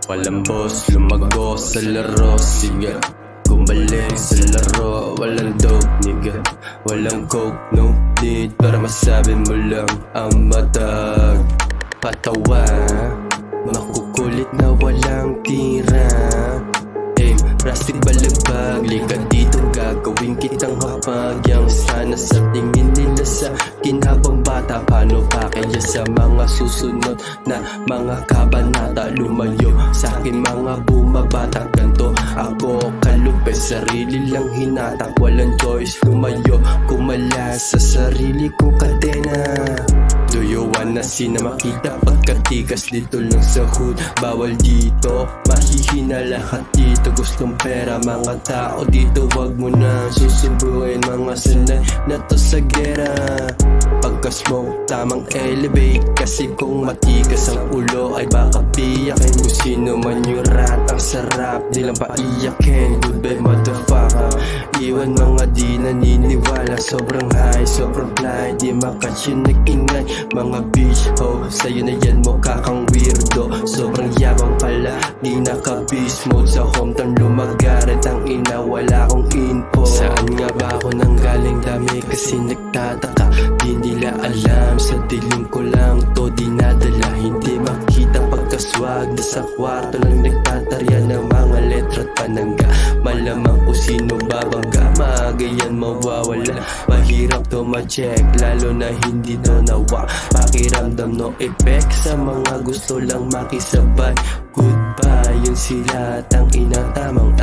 Walang boss, lumago sa laro. Sige, gumbalik sa laro. Walang dope, nigga, walang coke, no need para masabi mo lang ang matag. Patawa, makukulit na walang tira. Aim, plastic balagbag, likat dito gagawin kitang hapag. Yang sana sa tingin nila sa habang bata. Paano pa kaya sa mga susunod na mga kabanata? Lumayo sa akin mga bumabata. Ganto ako kalupes, sarili lang hinatak. Walang choice, lumayo, kumala sa sarili kong kadena. Do you wanna see na makita pagkatikas dito lang sa hood? Bawal dito, mahihina lahat dito. Gustong pera mga tao dito, wag mo na susubuhin. Mga sanay na to sa gera. Pagka-smoke, tamang elevate. Kasi kung matigas ang ulo ay baka piyakin. Kung sino man yung rat, ang sarap di lang paiyakin. Goodbye motherfucker, iwan mga di naniniwala. Sobrang high, sobrang fly, di makatch yung nag-ingay. Mga bitch ho, sa'yo na yan mukha kang weirdo. Sobrang yabang pala, di naka-beast mode. Sa hometown lumagarit ang ina, wala akong info. Saan nga ba ako nanggaling? Dami kasi nagtataka, di nila alam. Sa dilim ko lang to dinadala. Hindi makita pagkaswag na sa kwarto lang nagtatarya ng mga letra at panangga. Malamang kung sino babangga, magayan mawawala. Mahirap to ma-check, lalo na hindi to nawa. Pakiramdam no effect sa mga gusto lang makisabay. Goodbye, yun sila tang ina, tamang